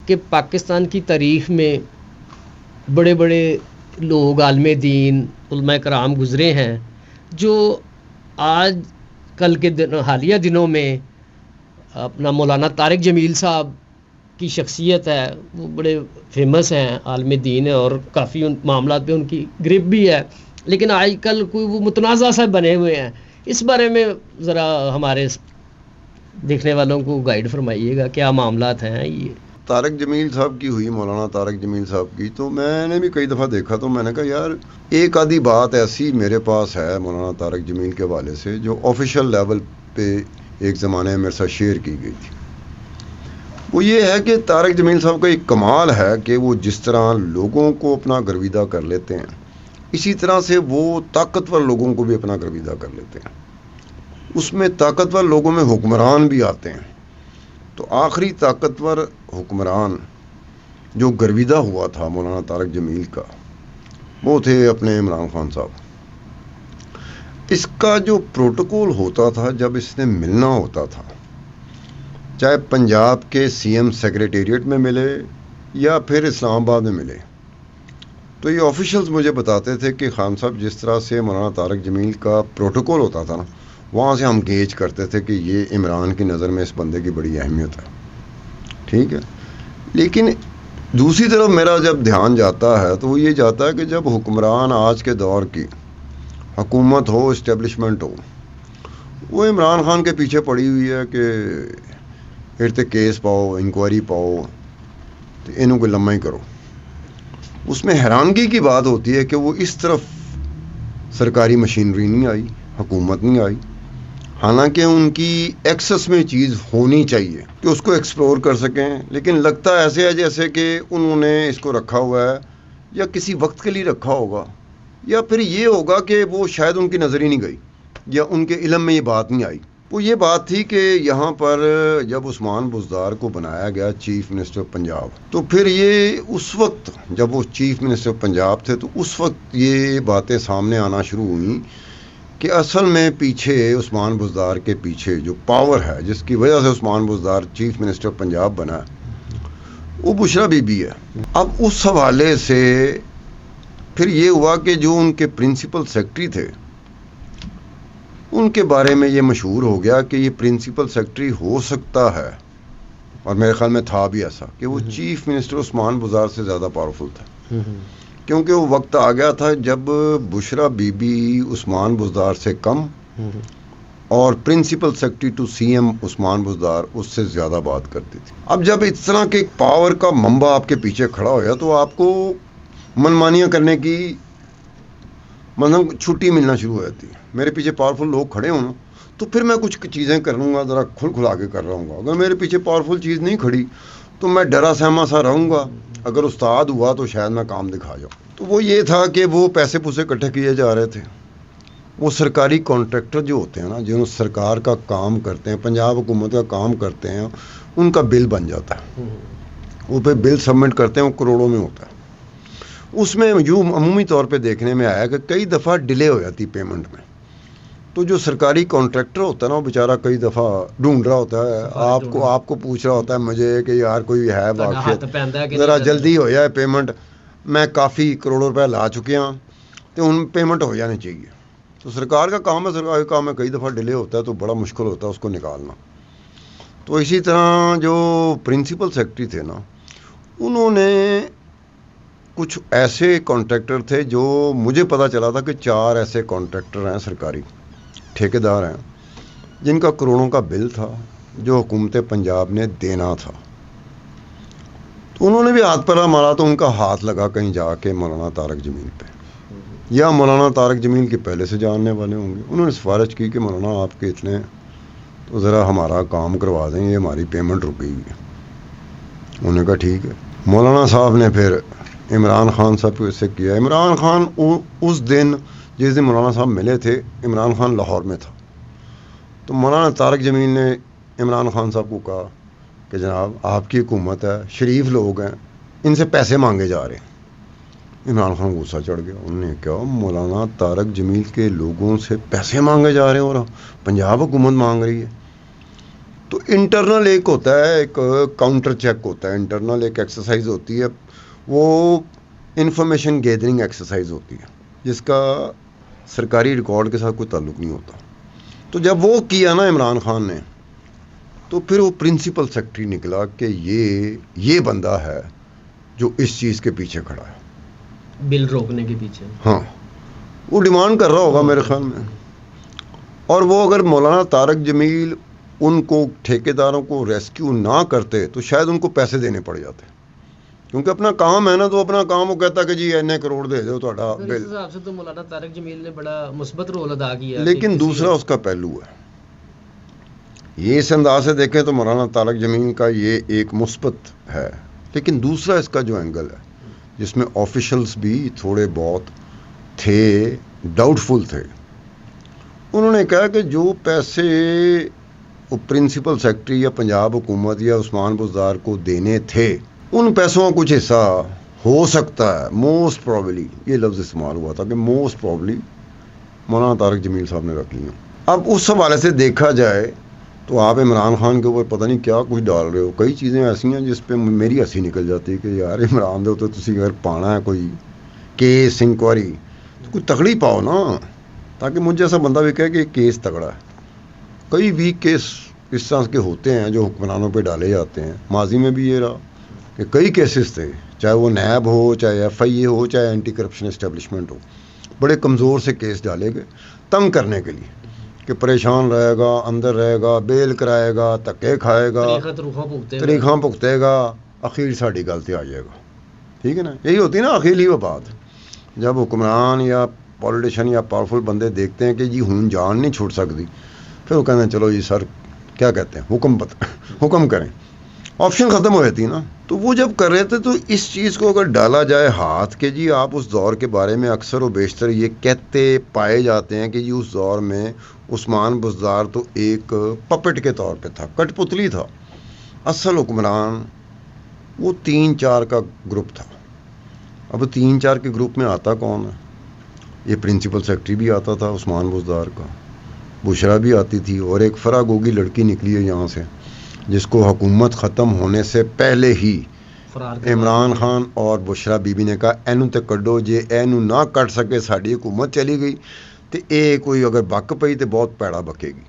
کہ پاکستان کی تاریخ میں بڑے بڑے لوگ عالم دین علماء کرام گزرے ہیں جو آج کل کے حالیہ دنوں میں اپنا مولانا طارق جمیل صاحب کی شخصیت ہے، وہ بڑے فیمس ہیں، عالم دین ہے اور کافی ان معاملات پہ ان کی گرپ بھی ہے، لیکن آج کل کوئی وہ متنازع سے بنے ہوئے ہیں. اس بارے میں ذرا ہمارے دیکھنے والوں کو گائیڈ فرمائیے گا، کیا معاملات ہیں یہ؟ طارق جمیل صاحب کی ہوئی، مولانا طارق جمیل صاحب کی، تو میں نے بھی کئی دفعہ دیکھا، تو میں نے کہا یار ایک آدھی بات ایسی میرے پاس ہے مولانا طارق جمیل کے حوالے سے جو آفیشیل لیول پہ ایک زمانے میں میرے ساتھ شیئر کی گئی تھی. وہ یہ ہے کہ طارق جمیل صاحب کا ایک کمال ہے کہ وہ جس طرح لوگوں کو اپنا گرویدہ کر لیتے ہیں، اسی طرح سے وہ طاقتور لوگوں کو بھی اپنا گرویدہ کر لیتے ہیں. اس میں طاقتور لوگوں میں حکمران بھی آتے ہیں. تو آخری طاقتور حکمران جو گرویدہ ہوا تھا مولانا طارق جمیل کا، وہ تھے اپنے عمران خان صاحب. اس کا جو پروٹوکول ہوتا تھا جب اس نے ملنا ہوتا تھا، چاہے پنجاب کے سی ایم سیکریٹریٹ میں ملے یا پھر اسلام آباد میں ملے، تو یہ آفیشلز مجھے بتاتے تھے کہ خان صاحب جس طرح سے مولانا طارق جمیل کا پروٹوکول ہوتا تھا نا، وہاں سے ہم گیج کرتے تھے کہ یہ عمران کی نظر میں اس بندے کی بڑی اہمیت ہے. ٹھیک ہے، لیکن دوسری طرف میرا جب دھیان جاتا ہے تو وہ یہ جاتا ہے کہ جب حکمران آج کے دور کی حکومت ہو، اسٹیبلشمنٹ ہو، وہ عمران خان کے پیچھے پڑی ہوئی ہے کہ ارتے کیس پاؤ، انکوائری پاؤ، تو انہوں کو لمحہ ہی کرو. اس میں حیرانگی کی بات ہوتی ہے کہ وہ اس طرف سرکاری مشینری نہیں آئی، حکومت نہیں آئی، حالانکہ ان کی ایکسس میں چیز ہونی چاہیے کہ اس کو ایکسپلور کر سکیں. لیکن لگتا ایسے ہے جیسے کہ انہوں نے اس کو رکھا ہوا ہے یا کسی وقت کے لیے رکھا ہوگا، یا پھر یہ ہوگا کہ وہ شاید ان کی نظر ہی نہیں گئی یا ان کے علم میں یہ بات نہیں آئی. وہ یہ بات تھی کہ یہاں پر جب عثمان بزدار کو بنایا گیا چیف منسٹر پنجاب، تو پھر یہ اس وقت جب وہ چیف منسٹر پنجاب تھے تو اس وقت یہ باتیں سامنے آنا شروع ہوئیں کہ اصل میں پیچھے عثمان بزدار کے پیچھے جو پاور ہے جس کی وجہ سے عثمان بزدار چیف منسٹر پنجاب بنا، وہ بشرا بی بی ہے. اب اس حوالے سے پھر یہ ہوا کہ جو ان کے پرنسپل سیکرٹری تھے، ان کے بارے میں یہ مشہور ہو گیا کہ یہ پرنسپل سیکرٹری ہو سکتا ہے، اور میرے خیال میں تھا بھی ایسا، کہ وہ چیف منسٹر عثمان بزدار سے زیادہ پاورفل تھا. کیونکہ وہ وقت آ گیا تھا جب بشرا بی بی عثمان بزدار سے کم اور principal secretary to C M Usman Buzdar اس سے زیادہ بات کرتی تھی. اب جب اس طرح کے پاور کا منبع آپ کے پیچھے کھڑا ہو گیا تو آپ کو منمانیاں کرنے کی مطلب چھٹی ملنا شروع ہو جاتی ہے. میرے پیچھے پاورفل لوگ کھڑے ہوں تو پھر میں کچھ چیزیں کروں گا، ذرا کھلا کے کر رہا ہوں گا. اگر میرے پیچھے پاورفل چیز نہیں کھڑی تو میں ڈرا سہما سا رہوں گا. اگر استاد ہوا تو شاید میں کام دکھا جاؤں. تو وہ یہ تھا کہ وہ پیسے پوسے اکٹھے کیے جا رہے تھے. وہ سرکاری کانٹریکٹر جو ہوتے ہیں نا، جو سرکار کا کام کرتے ہیں، پنجاب حکومت کا کام کرتے ہیں، ان کا بل بن جاتا ہے. وہ پہ بل سبمٹ کرتے ہیں، وہ کروڑوں میں ہوتا ہے. اس میں یوں عمومی طور پہ دیکھنے میں آیا کہ کئی دفعہ ڈیلے ہو جاتی پیمنٹ میں. تو جو سرکاری کانٹریکٹر ہوتا ہے نا، وہ بیچارہ کئی دفعہ ڈھونڈ رہا ہوتا ہے، آپ کو پوچھ رہا ہوتا ہے مجھے کہ یار کوئی ہے واقعیت، ذرا جلدی ہو جائے پیمنٹ، میں کافی کروڑوں روپے لا چکے ہیں تو ان پیمنٹ ہو جانی چاہیے. تو سرکار کا کام ہے، سرکار کا کام ہے، کئی دفعہ ڈیلے ہوتا ہے تو بڑا مشکل ہوتا ہے اس کو نکالنا. تو اسی طرح جو پرنسپل سیکرٹری تھے نا، انہوں نے کچھ ایسے کانٹریکٹر تھے، جو مجھے پتہ چلا تھا کہ 4 ایسے کانٹریکٹر ہیں، سرکاری ٹھیکیدار ہیں، جن کا کروڑوں کا بل تھا جو حکومت پنجاب نے دینا تھا. تو انہوں نے بھی ہاتھ پر مارا تو ان کا ہاتھ لگا کہیں جا کے مولانا طارق جمیل پہ، یا مولانا طارق جمیل کے پہلے سے جاننے والے ہوں گے. انہوں نے سفارش کی کہ مولانا آپ کے اتنے، تو ذرا ہمارا کام کروا دیں، یہ ہماری پیمنٹ رک گئی ہے. انہوں نے کہا ٹھیک ہے. مولانا صاحب نے پھر عمران خان صاحب کو اس سے کیا. عمران خان اس دن جس دن مولانا صاحب ملے تھے، عمران خان لاہور میں تھا. تو مولانا طارق جمیل نے عمران خان صاحب کو کہا کہ جناب آپ کی حکومت ہے، شریف لوگ ہیں، ان سے پیسے مانگے جا رہے ہیں. عمران خان غصہ چڑھ گیا. انہوں نے کہا مولانا طارق جمیل کے لوگوں سے پیسے مانگے جا رہے ہیں اور پنجاب حکومت مانگ رہی ہے. تو انٹرنل ایک ہوتا ہے، ایک کاؤنٹر چیک ہوتا ہے، انٹرنل ایک ایکسرسائز ہوتی ہے، وہ انفارمیشن گیدرنگ ایکسرسائز ہوتی ہے جس کا سرکاری ریکارڈ کے ساتھ کوئی تعلق نہیں ہوتا. تو جب وہ کیا نا عمران خان نے، تو پھر وہ پرنسپل سیکرٹری نکلا کہ یہ بندہ ہے جو اس چیز کے پیچھے کھڑا ہے، بل روکنے کے پیچھے. ہاں وہ ڈیمانڈ کر رہا ہوگا میرے خیال میں. اور وہ اگر مولانا طارق جمیل ان کو ٹھیکیداروں کو ریسکیو نہ کرتے تو شاید ان کو پیسے دینے پڑ جاتے، کیونکہ اپنا کام ہے نا، تو اپنا کام وہ کہتا کہ جی اتنے کروڑ دے دو تہاڈا بل. اس حساب سے تو مولانا طارق جمیل نے بڑا مثبت رول ادا کیا. لیکن دوسرا اس کا پہلو ہے، یہ اس انداز سے دیکھیں تو مولانا طارق جمیل کا یہ ایک مثبت ہے، لیکن دوسرا اس کا جو اینگل ہے جس میں آفیشلز بھی تھوڑے بہت تھے، ڈاؤٹ فل تھے. انہوں نے کہا کہ جو پیسے وہ پرنسپل سیکرٹری یا پنجاب حکومت یا عثمان بزدار کو دینے تھے، ان پیسوں کا کچھ حصہ ہو سکتا ہے، موسٹ پرابلی یہ لفظ استعمال ہوا تھا کہ موسٹ پرابلی مولانا طارق جمیل صاحب نے رکھ لیا. اب اس حوالے سے دیکھا جائے تو آپ عمران خان کے اوپر پتہ نہیں کیا کچھ ڈال رہے ہو. کئی چیزیں ایسی ہیں جس پہ میری ہنسی نکل جاتی ہے کہ یار عمران دے تو تسی اگر پانا ہے کوئی کیس انکوائری تو کوئی تگڑی پاؤ نا، تاکہ مجھے ایسا بندہ بھی کہے کہ کیس تگڑا ہے. کئی ویک کیس اس طرح کے ہوتے ہیں جو حکمرانوں پہ ڈالے جاتے ہیں. ماضی میں بھی یہ رہا کہ کئی کیسز تھے، چاہے وہ نیب ہو، چاہے ایف آئی اے ہو، چاہے اینٹی کرپشن اسٹیبلشمنٹ ہو، بڑے کمزور سے کیس ڈالے گئے تنگ کرنے کے لیے کہ پریشان رہے گا، اندر رہے گا، بیل کرائے گا، دھکے کھائے گا، تریخاں بھگتے گا، اخیر ساڑی غلطی آ جائے گا. ٹھیک ہے نا، یہی ہوتی ہے نا اخیلی وہ بات. جب حکمران یا پولیٹیشین یا پاورفل بندے دیکھتے ہیں کہ جی ہون جان نہیں چھوٹ سکتی، پھر وہ کہتے ہیں چلو جی سر کیا کہتے ہیں حکم کریں، آپشن ختم ہو جاتی ہے نا. تو وہ جب کر رہے تھے تو اس چیز کو اگر ڈالا جائے ہاتھ کہ جی آپ اس دور کے بارے میں اکثر و بیشتر یہ کہتے پائے جاتے ہیں کہ جی اس دور میں عثمان بزدار تو ایک پپٹ کے طور پہ تھا، کٹ پتلی تھا، اصل حکمران وہ 3-4 کا گروپ تھا. اب 3-4 کے گروپ میں آتا کون ہے؟ یہ پرنسپل سیکرٹری بھی آتا تھا عثمان بزدار کا، بشرا بھی آتی تھی، اور ایک فرا گوگی لڑکی نکلی ہے یہاں سے جس کو حکومت ختم ہونے سے پہلے ہی عمران خان اور بشرا بی بی نے کہا اینو تے کڈو، جے اینو نہ کٹ سکے ساڈی حکومت چلی گئی تو اے کوئی اگر بک پئی تو بہت پیڑا بکے گی.